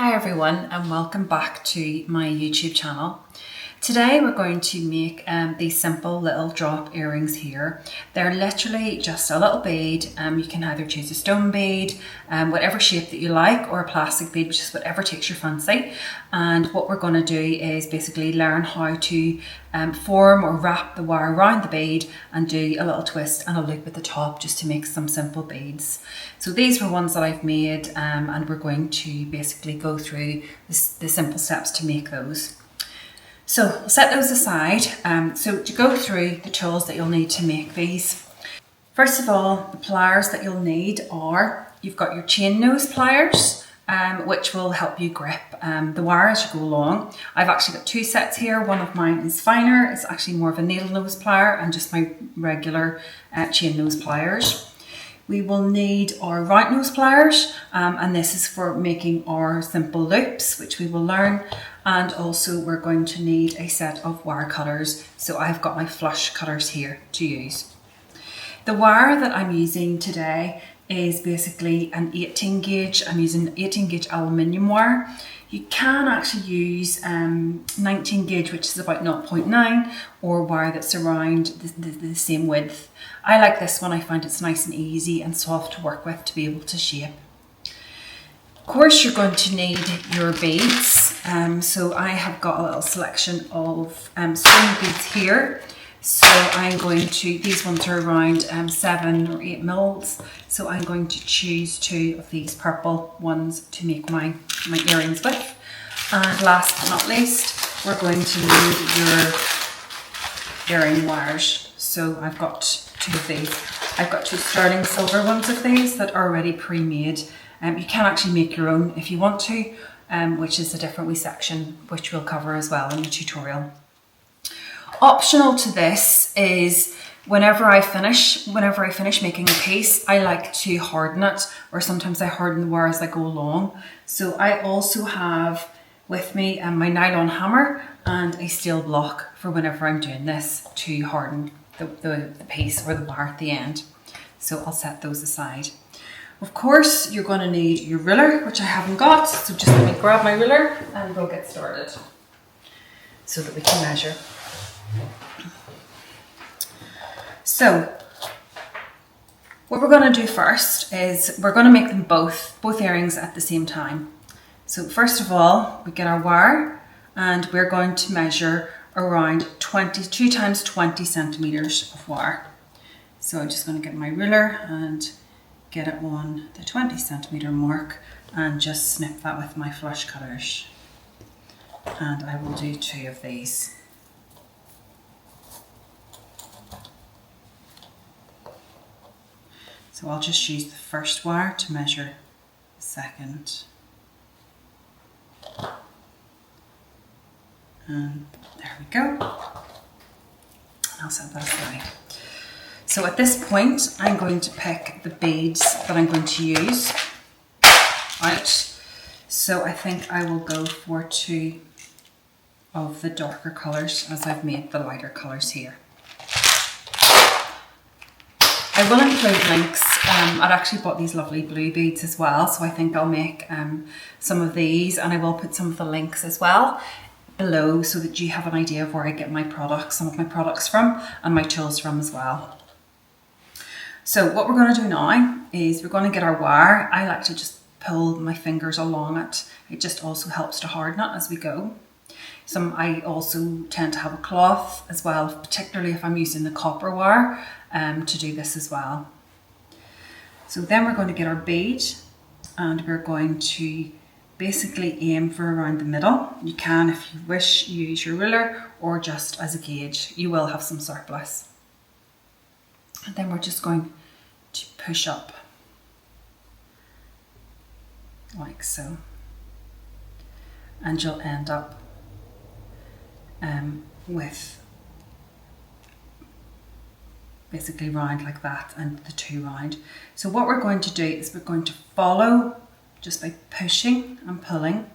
Hi everyone and welcome back to my YouTube channel. Today we're going to make these simple little drop earrings here. They're literally just a little bead. You can either choose a stone bead, whatever shape that you like, or a plastic bead, which is whatever takes your fancy. And what we're going to do is basically learn how to form or wrap the wire around the bead and do a little twist and a loop at the top just to make some simple beads. So these were ones that I've made and we're going to basically go through the simple steps to make those. So we'll set those aside. So to go through the tools that you'll need to make these. First of all, the pliers that you'll need are, you've got your chain nose pliers, which will help you grip the wire as you go along. I've actually got two sets here. One of mine is finer. It's actually more of a needle nose plier, and just my regular chain nose pliers. We will need our round nose pliers, and this is for making our simple loops, which we will learn. And also we're going to need a set of wire cutters. So I've got my flush cutters here to use. The wire that I'm using today is basically an 18 gauge. I'm using 18 gauge aluminium wire. You can actually use 19 gauge, which is about 0.9, or wire that's around the same width. I like this one. I find it's nice and easy and soft to work with to be able to shape. Of course, you're going to need your beads. So I have got a little selection of stone beads here. So I'm going to, these ones are around 7 or 8 mils. So I'm going to choose 2 of these purple ones to make my earrings with. And last but not least, we're going to need your earring wires. So I've got 2 of these. I've got 2 sterling silver ones of these that are already pre-made. You can actually make your own if you want to, which is a different wee section which we'll cover as well in the tutorial. Optional to this is whenever I finish making a piece, I like to harden it, or sometimes I harden the wire as I go along. So I also have with me my nylon hammer and a steel block for whenever I'm doing this to harden the piece or the wire at the end. So I'll set those aside. Of course, you're going to need your ruler, which I haven't got, so just let me grab my ruler and we'll get started so that we can measure. So, what we're going to do first is we're going to make them both earrings at the same time. So first of all, we get our wire and we're going to measure around 2 times 20 centimeters of wire. So I'm just going to get my ruler and get it on the 20 centimeter mark and just snip that with my flush cutters. And I will do 2 of these. So I'll just use the first wire to measure the second. And there we go. I'll set that aside. So at this point, I'm going to pick the beads that I'm going to use out. So I think I will go for 2 of the darker colours as I've made the lighter colours here. I will include links. I've actually bought these lovely blue beads as well, so I think I'll make some of these, and I will put some of the links as well below so that you have an idea of where I get my products, some of my products from, and my tools from as well. So what we're going to do now is we're going to get our wire. I like to just pull my fingers along it. It just also helps to harden it as we go. I also tend to have a cloth as well, particularly if I'm using the copper wire to do this as well. So then we're going to get our bead and we're going to basically aim for around the middle. You can, if you wish, use your ruler or just as a gauge. You will have some surplus. And then we're just going to push up like so. And you'll end up with basically round like that and the 2 round. So what we're going to do is we're going to follow just by pushing and pulling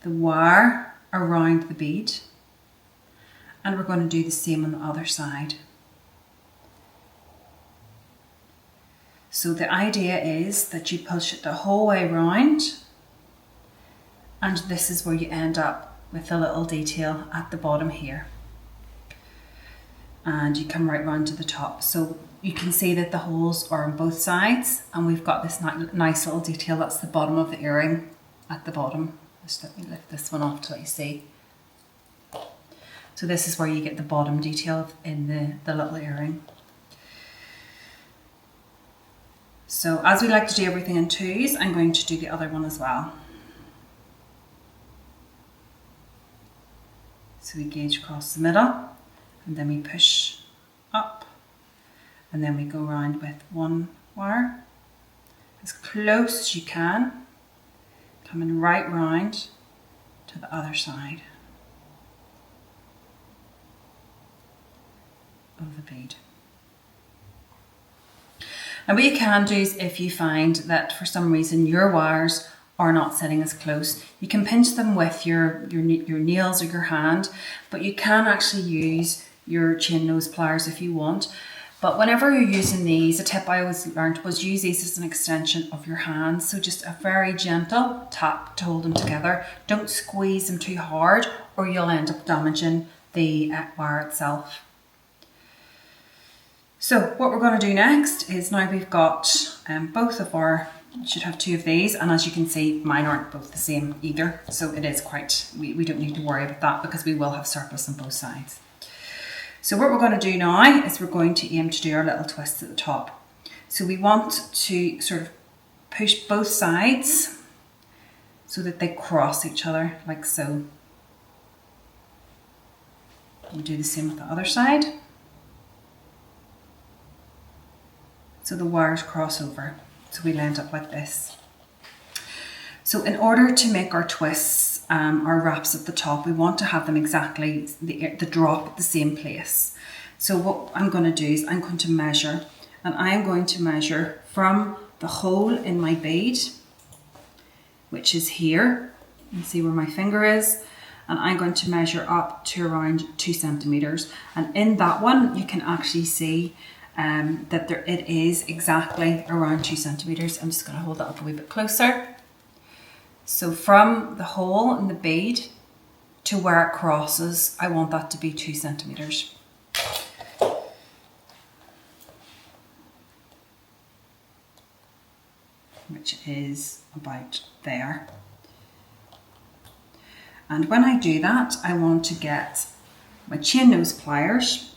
the wire around the bead, and we're going to do the same on the other side. So the idea is that you push it the whole way round and this is where you end up with a little detail at the bottom here. And you come right round to the top. So you can see that the holes are on both sides, and we've got this nice little detail. That's the bottom of the earring at the bottom. Just let me lift this one off to let you see. So this is where you get the bottom detail in the little earring. So as we like to do everything in twos, I'm going to do the other one as well. So we gauge across the middle, and then we push up, and then we go around with one wire as close as you can, coming right round to the other side of the bead. And what you can do is, if you find that for some reason your wires are not sitting as close, you can pinch them with your nails or your hand, but you can actually use your chain nose pliers if you want. But whenever you're using these, a tip I always learned was use these as an extension of your hands. So just a very gentle tap to hold them together. Don't squeeze them too hard or you'll end up damaging the wire itself. So what we're going to do next is, now we've got both of our, you should have two of these, and as you can see, mine aren't both the same either. So it is quite, we don't need to worry about that because we will have surplus on both sides. So what we're going to do now is we're going to aim to do our little twists at the top. So we want to sort of push both sides so that they cross each other like so. We'll do the same with the other side. So the wires cross over, so we'll end up like this. So in order to make our twists, our wraps at the top, we want to have them exactly, the drop at the same place. So what I'm going to do is I'm going to measure, and I am going to measure from the hole in my bead, which is here. You can see where my finger is, and I'm going to measure up to around 2 centimeters. And in that one, you can actually see that it is exactly around 2 centimeters. I'm just going to hold that up a wee bit closer. So from the hole in the bead to where it crosses, I want that to be 2 centimeters. Which is about there. And when I do that, I want to get my chain nose pliers,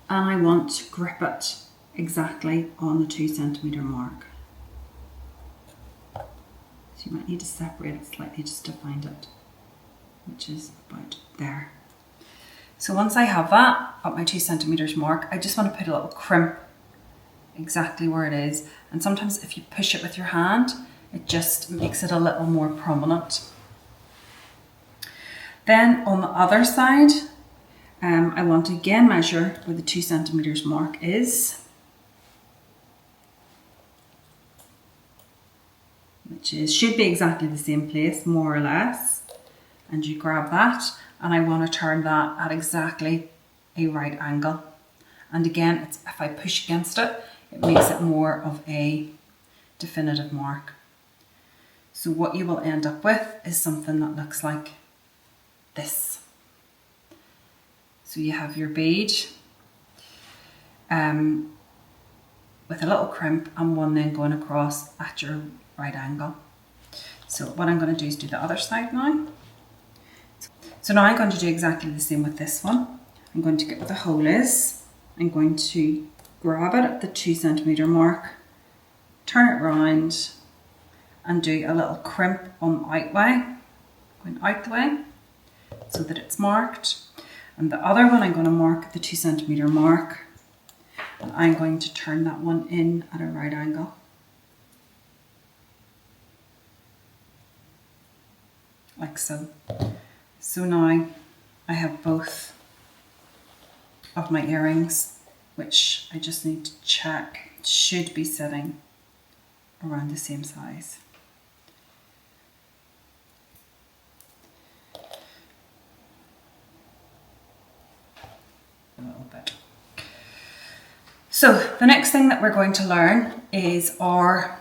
and I want to grip it exactly on the 2 centimeter mark. So you might need to separate it slightly just to find it, which is about there. So once I have that at my 2 centimeters mark, I just want to put a little crimp exactly where it is. And sometimes if you push it with your hand, it just makes it a little more prominent. Then on the other side, I want to again measure where the 2 centimeters mark is, which should be exactly the same place, more or less. And you grab that, and I want to turn that at exactly a right angle. And again, if I push against it, it makes it more of a definitive mark. So what you will end up with is something that looks like this. So you have your bead with a little crimp and one then going across at your right angle. So what I'm going to do is do the other side now. So now I'm going to do exactly the same with this one. I'm going to get where the hole is. I'm going to grab it at the 2 centimeter mark, turn it round and do a little crimp on the out way, going out the way so that it's marked. And the other one I'm going to mark at the 2 centimeter mark, and I'm going to turn that one in at a right angle. Like so. So now I have both of my earrings, which I just need to check should be sitting around the same size. A little bit. So the next thing that we're going to learn is our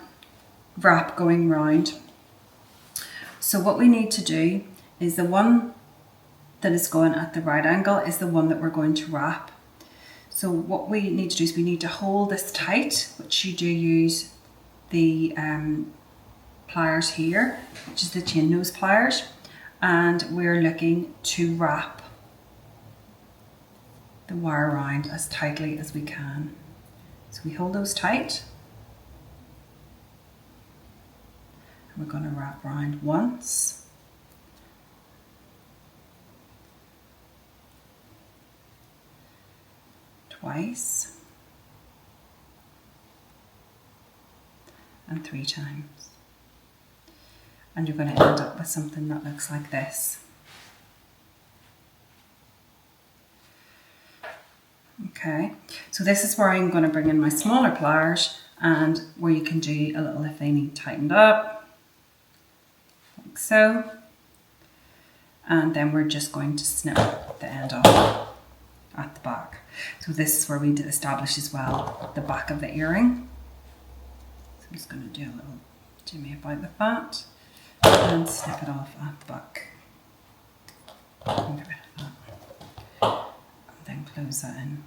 wrap going round. So what we need to do is the one that is going at the right angle is the one that we're going to wrap. So what we need to do is we need to hold this tight, which you do use the pliers here, which is the chain nose pliers, and we're looking to wrap the wire around as tightly as we can. So we hold those tight, and we're going to wrap around once, twice, and 3 times. And you're going to end up with something that looks like this. Okay, so this is where I'm going to bring in my smaller pliers, and where you can do a little if they need tightened up, like so. And then we're just going to snip the end off at the back. So this is where we establish as well the back of the earring. So I'm just going to do a little jimmy about with that and snip it off at the back. And get rid of that. And then close that in.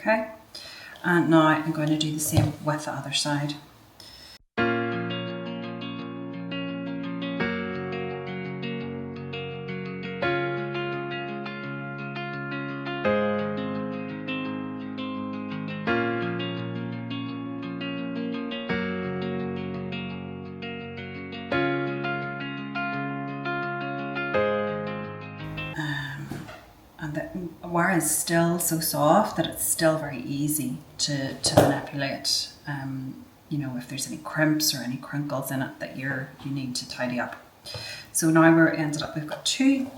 Okay, and now I'm going to do the same with the other side. And the wire is still so soft that it's still very easy to manipulate. You know, if there's any crimps or any crinkles in it that you need to tidy up. So now we've got 2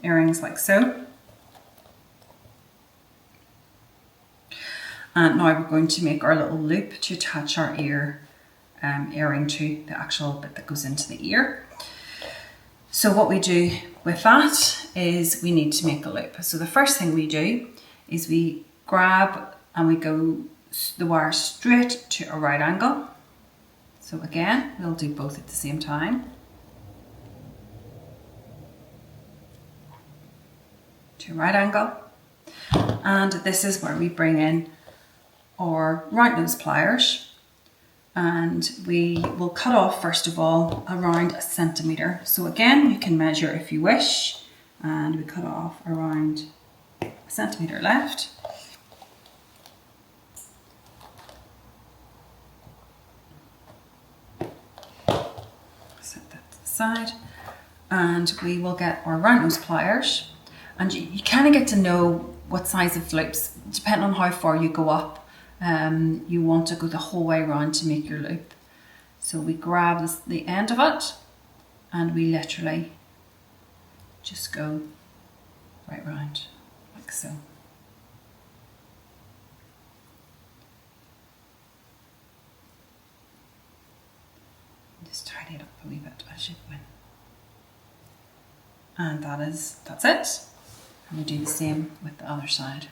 earrings like so. And now we're going to make our little loop to attach our earring to the actual bit that goes into the ear. So what we do with that is we need to make a loop. So the first thing we do is we grab and we go the wire straight to a right angle. So again, we'll do both at the same time. To a right angle. And this is where we bring in our round nose pliers. And we will cut off first of all around 1 centimetre. So again, you can measure if you wish, and we cut off around 1 centimetre left. Set that to the side, and we will get our round nose pliers, and you kind of get to know what size of loops, depending on how far you go up. You want to go the whole way around to make your loop. So we grab the end of it and we literally just go right round like so. Just tidy it up a wee bit as you go in. And that's it. And we do the same with the other side.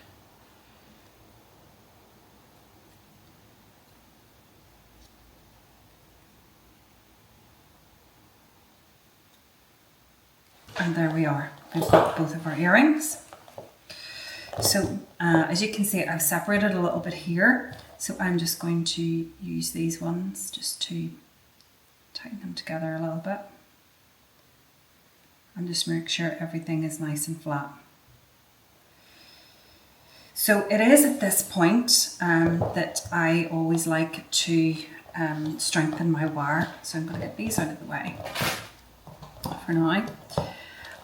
And there we are, we've got both of our earrings. So as you can see, I've separated a little bit here. So I'm just going to use these ones just to tighten them together a little bit. And just make sure everything is nice and flat. So it is at this point that I always like to strengthen my wire. So I'm going to get these out of the way for now.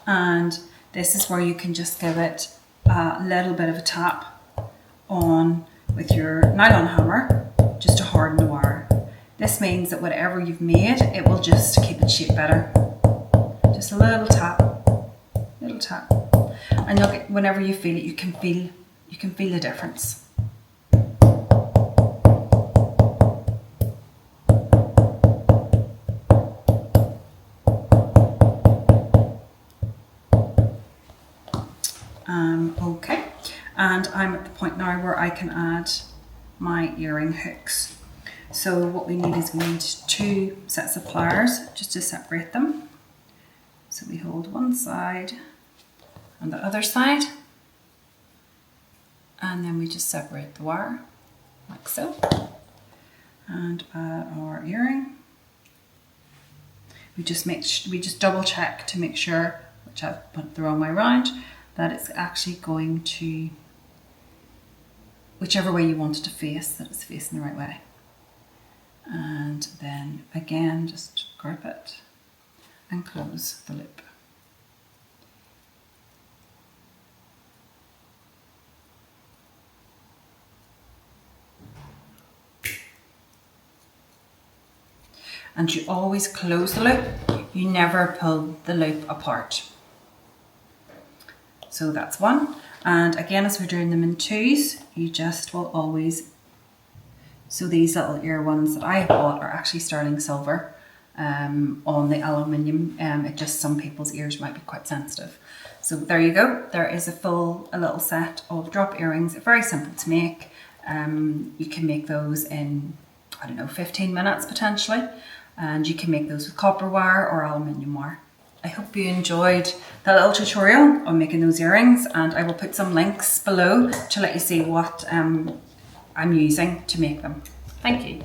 And this is where you can just give it a little bit of a tap on with your nylon hammer just to harden the wire. This means that whatever you've made, it will just keep its shape better. Just a little tap, and you'll get, whenever you feel it, you can feel the difference. Okay, and I'm at the point now where I can add my earring hooks. So what we need is we need 2 sets of pliers just to separate them. So we hold one side and the other side, and then we just separate the wire like so, and add our earring. We just double check to make sure, which I've put the wrong way around, that it's actually going to, whichever way you want it to face, that it's facing the right way. And then again, just grip it and close the loop. And you always close the loop, you never pull the loop apart. So that's one. And again, as we're doing them in 2s, you just will always, so these little ear ones that I bought are actually sterling silver on the aluminium. It just, some people's ears might be quite sensitive. So there you go, there is a little set of drop earrings, very simple to make. You can make those in, I don't know, 15 minutes potentially. And you can make those with copper wire or aluminium wire. I hope you enjoyed that little tutorial on making those earrings, and I will put some links below to let you see what I'm using to make them. Thank you.